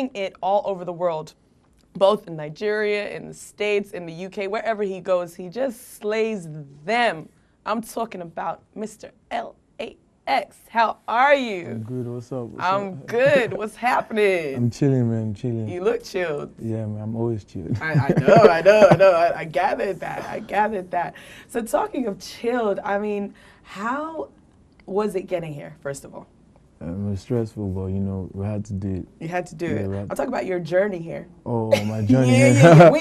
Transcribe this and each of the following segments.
it all over the world, both in Nigeria, in the States, in the UK, wherever he goes, he just slays them. I'm talking about Mr. L.A.X. How are you? I'm good. What's up? I'm good. What's happening? I'm chilling, man. Chilling. You look chilled. Yeah, man. I'm always chilled. I know. I gathered that. So talking of chilled, I mean, how was it getting here, first of all? It was stressful, but you know, we had to do it. You had to do it. I'm talking about your journey here. Oh, my journey yeah. We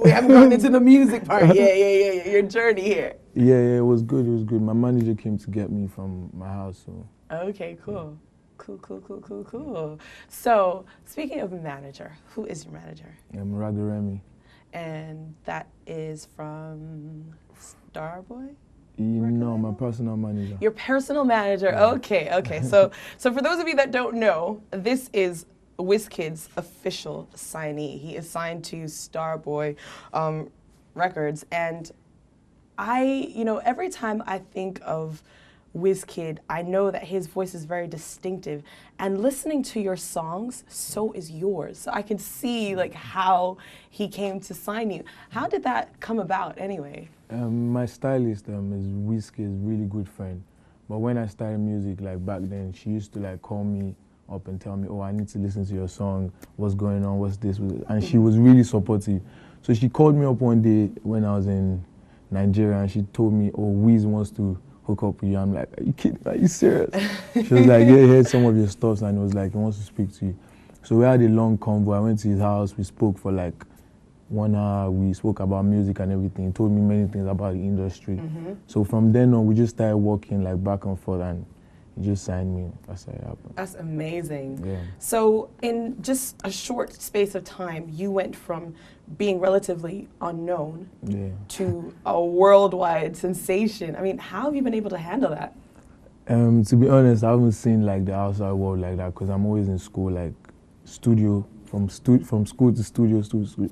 haven't gotten into the music part. Yeah. Your journey here. Yeah, it was good. It was good. My manager came to get me from my house, so. Okay, cool. Cool. So, speaking of manager, who is your manager? I'm Remy. And that is from Starboy? You know, my personal manager. Your personal manager. Yeah. Okay. So for those of you that don't know, this is Wizkid's official signee. He is signed to Starboy Records, and every time I think of Wizkid, I know that his voice is very distinctive, and listening to your songs, so is yours. So I can see like how he came to sign you. How did that come about anyway? My stylist is Wizkid's really good friend, but when I started music, like back then, she used to like call me up and tell me, oh, I need to listen to your song, what's going on, what's this, and she was really supportive. So she called me up one day when I was in Nigeria, and she told me, oh, Wiz wants to hook up with you. I'm like, are you kidding? Are you serious? She was like, yeah, he heard some of your stuff, and it was like, he wants to speak to you. So we had a long convo. I went to his house. We spoke for like 1 hour. We spoke about music and everything. He told me many things about the industry. So from then on, we just started working like back and forth, and he just signed me. That's how it happened. That's amazing. Yeah. So in just a short space of time, you went from being relatively unknown to a worldwide sensation. I mean, how have you been able to handle that? To be honest, I haven't seen like the outside world like that, because I'm always in school, like studio, from school to studio.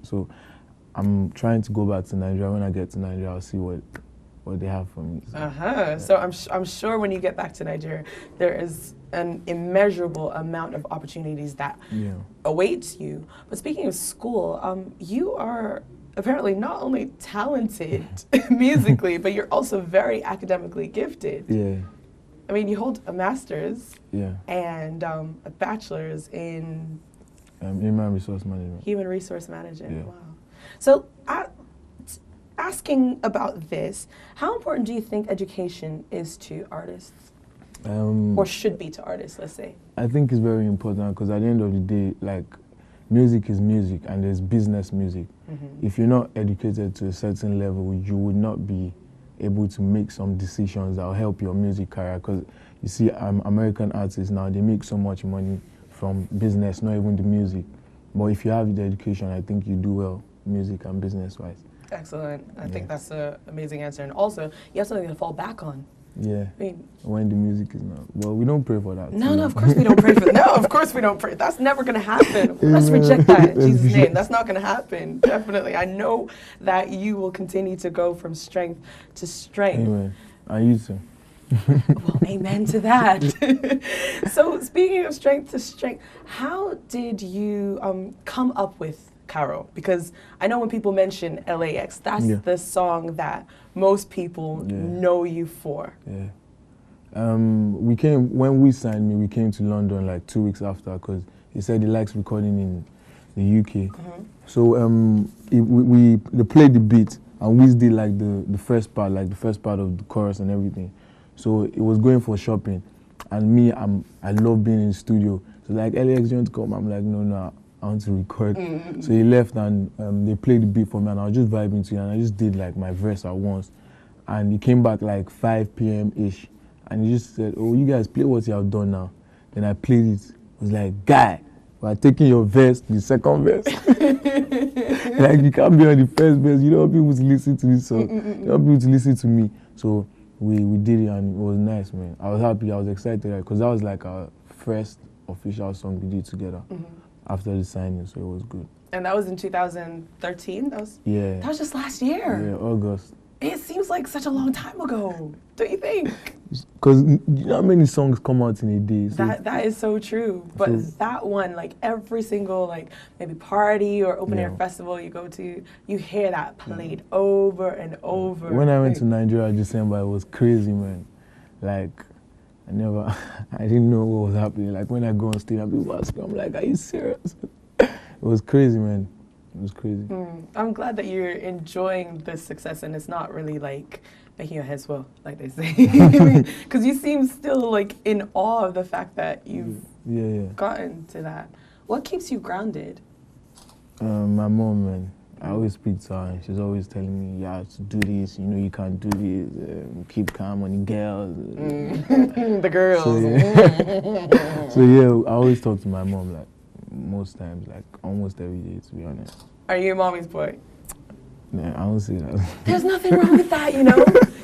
So I'm trying to go back to Nigeria. When I get to Nigeria, I'll see what they have for me. So I'm sure when you get back to Nigeria, there is an immeasurable amount of opportunities that awaits you. But speaking of school, you are apparently not only talented musically, but you're also very academically gifted. Yeah. I mean, you hold a master's and a bachelor's in human resource management. Human resource management. Yeah. Wow. So asking about this, how important do you think education is to artists? Or should be to artists, let's say? I think it's very important, because at the end of the day, like, music is music, and there's business music. If you're not educated to a certain level, you would not be able to make some decisions that will help your music career. Because you see, American artists now, they make so much money from business, not even the music. But if you have the education, I think you do well, music and business-wise. Excellent. I think that's an amazing answer. And also, you have something to fall back on. Yeah. I mean, when the music is not. Well, we don't pray for that. No, of course we don't pray for that. No, of course we don't pray. That's never going to happen. Let's reject that in Jesus' name. That's not going to happen. Definitely. I know that you will continue to go from strength to strength. Amen. And you too. Well, amen to that. So speaking of strength to strength, how did you come up with Caro? Because I know when people mention L.A.X, that's the song that most people know you for. Yeah. When we signed me, we came to London like 2 weeks after, because he said he likes recording in the UK. So they played the beat, and we did like the first part of the chorus and everything. So it was going for shopping, and me, I love being in the studio. So like, L.A.X, you want to come? I'm like, no, I want to record. So he left, and they played the beat for me, and I was just vibing to it, and I just did like my verse at once. And he came back like 5 p.m.-ish, and he just said, oh, you guys play what you have done now. Then I played it. I was like, guy, we're taking your verse to the second verse. Like, you can't be on the first verse. You don't want people to listen to this song. You want people to listen to me. So we did it, and it was nice, man. I was happy. I was excited, because that was like our first official song we did together. After the signing, so it was good. And that was in 2013? That was that was just last year. Yeah, August. It seems like such a long time ago, don't you think? because you know how many songs come out in a day. So That is so true. But So- that one, like every single like maybe party or open air Yeah. festival you go to, you hear that played over and over. when I went to Nigeria in December, it was crazy, man. Like, I didn't know what was happening. Like, when I go on stage and people ask me, I'm like, are you serious? It was crazy, man. It was crazy. I'm glad that you're enjoying the success and it's not really like making your head swell, like they say. Because you seem still like in awe of the fact that you've Yeah. gotten to that. What keeps you grounded? My mom, man. I always speak to her and she's always telling me, you have to do this, you know you can't do this, keep calm on the girls. The girls. So yeah. So yeah, I always talk to my mom like most times, like almost every day, to be honest. Are you a mommy's boy? Yeah, I don't say that. There's nothing wrong with that, you know?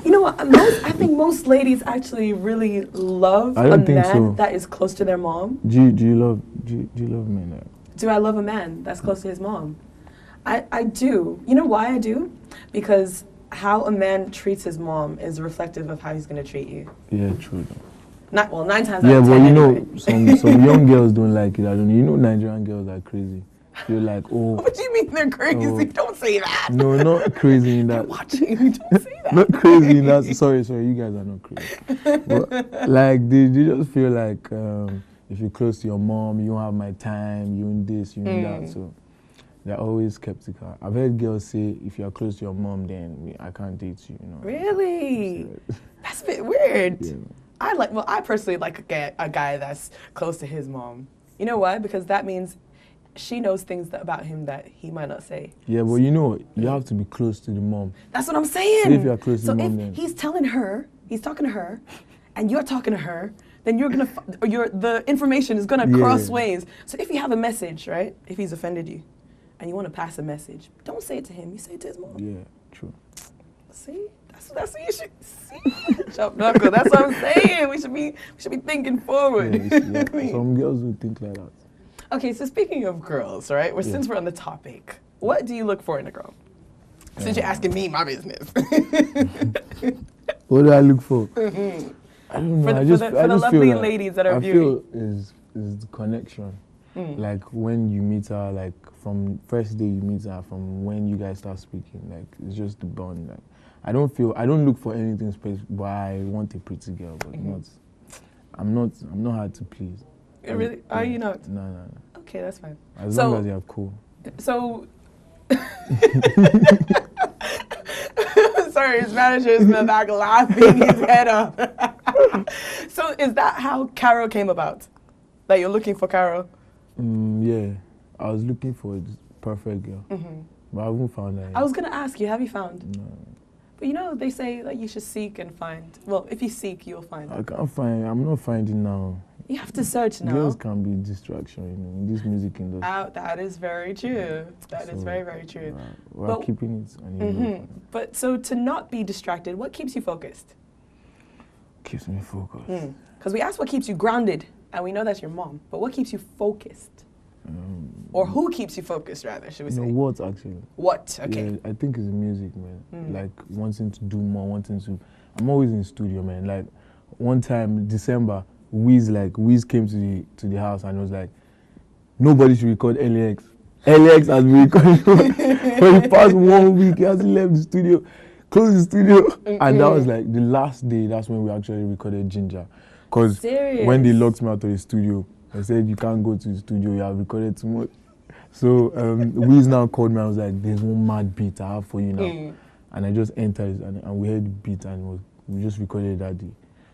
You know what? I think most ladies actually really love I don't a think man so. that is close to their mom. Do you love men? Do I love a man that's close to his mom? I do. You know why I do? Because how a man treats his mom is reflective of how he's going to treat you. Yeah, true. 9 times out Yeah, of 10 but you know, anyway. some young girls don't like it. I don't know. You know, Nigerian girls are crazy. You're like, oh. What do you mean they're crazy? Oh. Don't say that. No, not crazy in They're that. watching. Don't say that. Not crazy in that. Sorry, you guys are not crazy. But, like, they just feel like if you're close to your mom, you don't have my time, you own this, you own that. So they're always skeptical. I've heard girls say, if you're close to your mom, then I can't date you, you know. Really? That's a bit weird. Yeah. I personally like a guy that's close to his mom. You know why? Because that means she knows things about him that he might not say. Yeah, but you know, you have to be close to the mom. That's what I'm saying. So if you're close to so the mom, if then he's telling her, he's talking to her, and you're talking to her, then you're gonna, the information is gonna cross ways. So if you have a message, right? If he's offended you, and you want to pass a message, don't say it to him. You say it to his mom. Yeah, true. See, that's what you should see. Chop knuckle. That's what I'm saying. We should be thinking forward. Yeah, some girls will think like that. Okay, so speaking of girls, right? Since we're on the topic, what do you look for in a girl? Since you're asking me my business. What do I look for? I don't know. For I the just lovely feel like, ladies that are I viewing. feel is the connection. Like when you meet her, like from first day you meet her, from when you guys start speaking, like it's just the bond. Like I don't look for anything special, but I want a pretty girl, but I'm not hard to please. Really? Are you not? No. Okay, that's fine. As long as you're cool. So, sorry, his manager is in the back laughing his head off. So, is that how Caro came about? That you're looking for Caro? Yeah, I was looking for a perfect girl, but I haven't found her yet. I was gonna ask you, have you found? No. But you know, they say that you should seek and find. Well, if you seek, you'll find. I can't find. I'm not finding now. You have to search now. Girls can be a distraction, you know, in this music industry. That is very true. That is So, very, very true. We're But- keeping it on But so to not be distracted, what keeps you focused? Keeps me focused. Because we asked what keeps you grounded, and we know that's your mom. But what keeps you focused? Or who keeps you focused, rather, should we You say? know what, actually? What? Okay. Yeah, I think it's the music, man. Like, wanting to do more, I'm always in the studio, man. Like, one time, December, Wiz came to the house and was like, nobody should record L.A.X. L.A.X. has been recording for the past 1 week. He hasn't left the studio, closed the studio. And that was like the last day, that's when we actually recorded Ginger. Because when they locked me out of the studio, I said, you can't go to the studio, you have recorded too much. So Wiz now called me and was like, there's one mad beat I have for you now. And I just entered and we heard the beat and we just recorded it that day.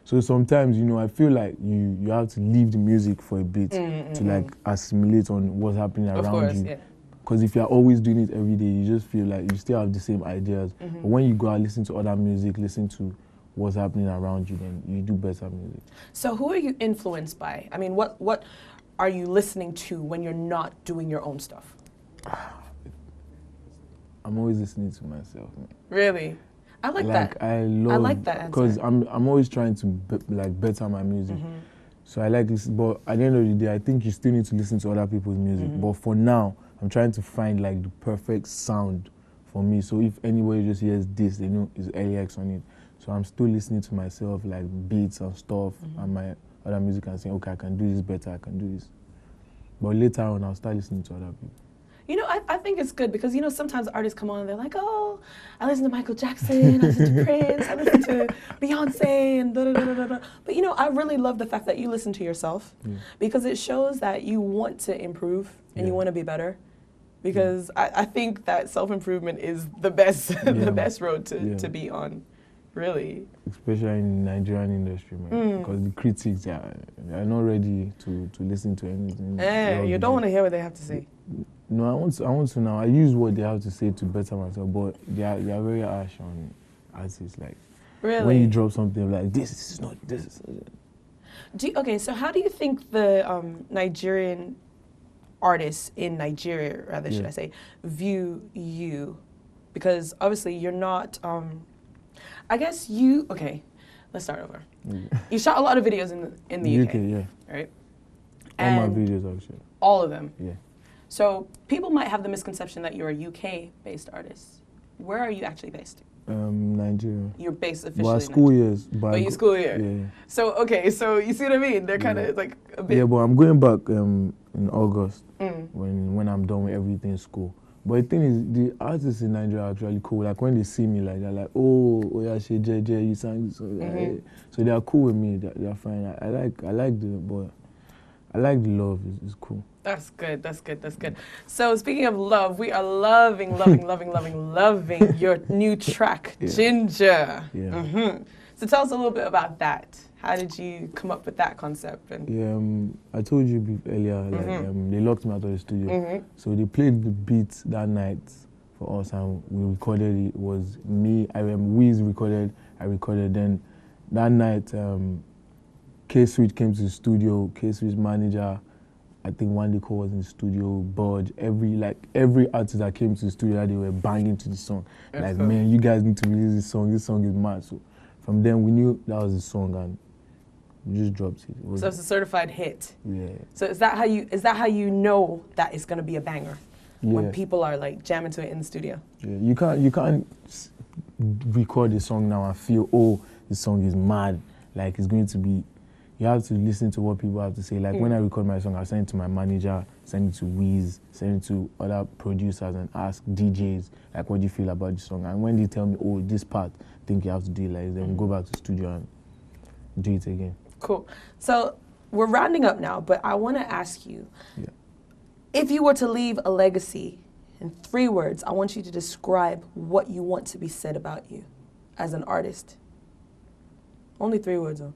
So sometimes, you know, I feel like you have to leave the music for a bit to like assimilate on what's happening around you. Because if you're always doing it every day, you just feel like you still have the same ideas. But when you go out, listen to other music, listen to what's happening around you, then you do better music. So who are you influenced by? I mean, what are you listening to when you're not doing your own stuff? I'm always listening to myself, man. Really? I like that. I like that answer. because I'm always trying to better my music. So I like this, but at the end of the day, I think you still need to listen to other people's music. But for now, I'm trying to find like the perfect sound for me. So if anybody just hears this, they know it's L.A.X. on it. So I'm still listening to myself, like beats and stuff, and my other music, and saying, okay, I can do this better, I can do this. But later on, I'll start listening to other people. You know, I think it's good because, you know, sometimes artists come on and they're like, oh, I listen to Michael Jackson, I listen to Prince, I listen to Beyonce, and da-da-da-da-da. But, you know, I really love the fact that you listen to yourself because it shows that you want to improve and you want to be better. Because I think that self-improvement is the best the best road to be on, really. Especially in the Nigerian industry, man. Because the critics, they're not ready to listen to anything. You don't want to hear what they have to say. No, I want to now. I use what they have to say to better myself, but they are very harsh on artists. Like, when you drop something like, this is not, this is... Okay, so how do you think the Nigerian artists in Nigeria, rather, should I say, view you? Because obviously you're not, I guess you, okay, let's start over. You shot a lot of videos in the UK, right? All my videos, actually. All of them? Yeah. So people might have the misconception that you're a UK-based artist. Where are you actually based? Nigeria. You're based officially in school years. But you school year? Yeah. So, okay, so you see what I mean? They're kind of like a bit... Yeah, but I'm going back in August when I'm done with everything in school. But the thing is, the artists in Nigeria are actually cool. Like, when they see me, like, they're like, oh, Kalisha J, you sang this song. So they are cool with me. They're fine. I like the love. It's cool. That's good. So speaking of love, we are loving your new track, Ginger. Yeah. So tell us a little bit about that. How did you come up with that concept? I told you earlier, like, they locked me out of the studio. So they played the beat that night for us, and we recorded it. It was me, Wiz recorded, I recorded. Then that night, K-Switch came to the studio, K-Switch manager, I think Wande Cole was in the studio, Budge, every artist that came to the studio, that they were banging to the song. Like, man, you guys need to release this song is mad. So from then we knew that was the song, and we just dropped it. So it's a certified hit. Yeah. So is that how you know that it's gonna be a banger? When people are like jamming to it in the studio? Yeah, you can't record a song now and feel, oh, this song is mad, like it's going to be. You have to listen to what people have to say. Like, when I record my song, I send it to my manager, send it to Wiz, send it to other producers, and ask DJs, like, what do you feel about the song? And when they tell me, oh, this part, I think you have to do it like this, then we go back to the studio and do it again. Cool. So we're rounding up now, but I want to ask you, if you were to leave a legacy in 3 words, I want you to describe what you want to be said about you as an artist. Only 3 words, though.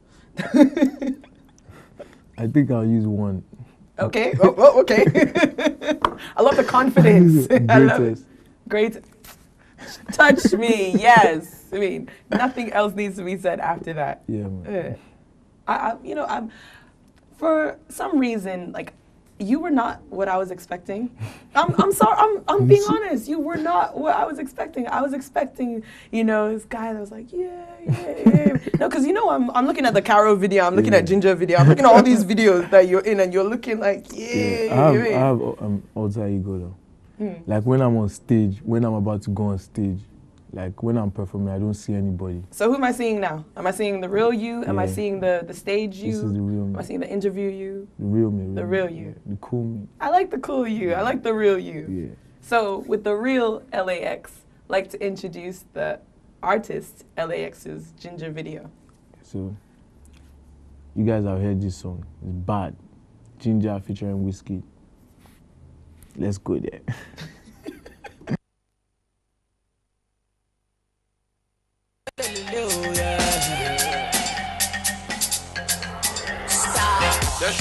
I think I'll use 1. Okay. Oh, okay. I love the confidence. I love it. Great. Touch me. Yes. I mean, nothing else needs to be said after that. Yeah, man. I'm for some reason, like, you were not what I was expecting. I'm sorry. I'm being honest. You were not what I was expecting. I was expecting, this guy that was like, yeah. No, because I'm looking at the Caro video. I'm looking at Ginger video. I'm looking at all these videos that you're in, and you're looking like, I have alter ego though. Like, when I'm on stage, when I'm about to go on stage, like, when I'm performing, I don't see anybody. So who am I seeing now? Am I seeing the real you? Am I seeing the stage you? This is the real me. Am I seeing the interview you? The real me. The real you. The cool me. I like the cool you. I like the real you. Yeah. So with the real L.A.X, I'd like to introduce the artist L.A.X's Ginger video. So, you guys have heard this song. It's bad. Ginger featuring Wizkid. Let's go there.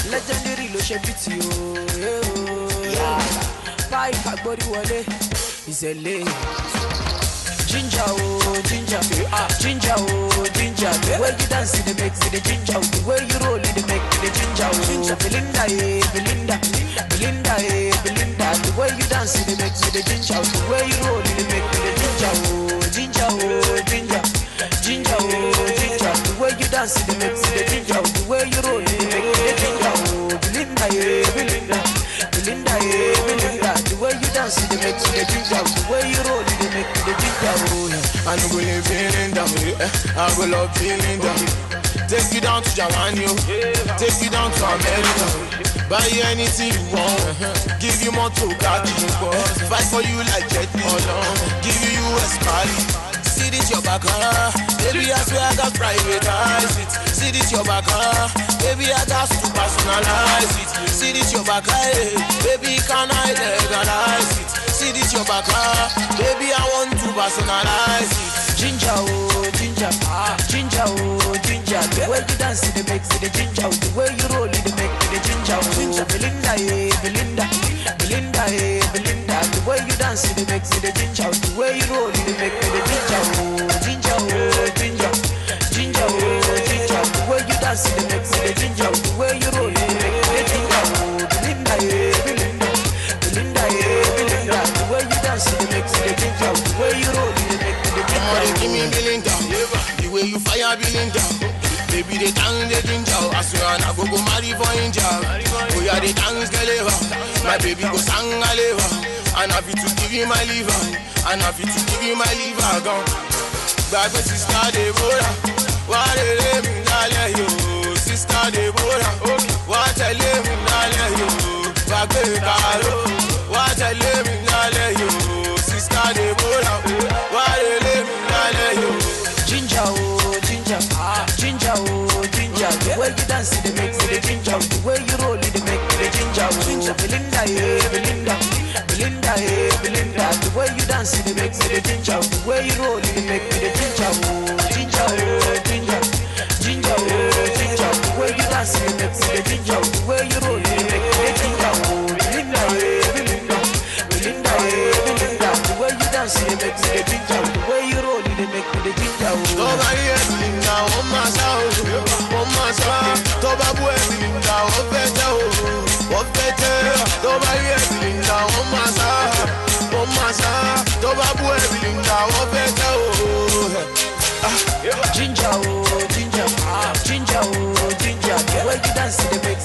Legendary lo ṣe biti o. Pipe agbori wọlé, ìṣẹ̀lẹ̀. Ginger oh ginger, ginger oh ginger. The way you dance it make me the ginger. The way you roll it make me the ginger oh. Belinda Belinda. The way you dance it make me the ginger. The way you roll it make me the ginger oh. Ginger oh ginger, ginger oh ginger. The way you dance it make me the ginger. The way you roll it make me the ginger oh. Belinda. The way you dance it make me the ginger. The way you roll it make me the ginger oh. I no go live feeling down, I go love feeling down. Take you down to Japan, yo. Take you down to America. Buy you anything you want. Give you more to Kaki. Fight for you like Jet Li. Give you US Cali. See this your back, baby, I swear I got privatize it. See this your back, baby, I got to personalize it. See this your back, baby, can I legalize it? See this your back, baby, I want to personalize it. Ginger, oh, ginger, ginger, oh, ginger. The way you dance, it makes it the ginger. The way you roll, it makes it the ginger. Oh, Belinda, Belinda, Belinda, Belinda. The way you dance, it makes it the ginger. The way you roll, it makes it the ginger. Oh, ginger, oh, ginger, ginger, oh, ginger. The way you dance, it makes it the ginger. The way you roll, it makes it the ginger. Oh, Belinda, Belinda, Belinda, Belinda. The way you dance, it makes it the ginger. The way you roll, it makes it the ginger. Give me Belinda, the way you fire Belinda. Baby, they dance, they ginger. I swear I go marry for India. Oh yeah, they dance, Galeva. My baby go sang Galeva. And I fit to give you my liver. And I fit to give you my liver. Gone. Baby, sister Deborah. What they let me nale yo. Sister Deborah. What they let me nale yo. Baby, Caro. What they let me nale yo. Sister Deborah. What they let me nale yo. Ginger, oh, ginger, ginger, oh, ginger. The way you dance, it makes it the ginger. The way you roll, it makes it the ginger. Oh, Belinda, Belinda, Belinda, Belinda. The way you dance, it makes it the ginger. The way you roll, it makes it the ginger. Oh, ginger, oh, ginger, ginger, oh, ginger. The way you dance, it makes it the ginger. The way you roll, it makes it the ginger. Oh, Belinda, Belinda, Belinda, Belinda. The way you dance, it makes it the ginger. The way you roll, it makes it the ginger. Toba Belinda, oh my soul, oh my soul. Toba Belinda, oh better, oh better. Toba Belinda, oh my soul, oh my soul. Toba Belinda, oh better, oh. Ginger, oh ginger, ginger, oh ginger. The way you dance, it makes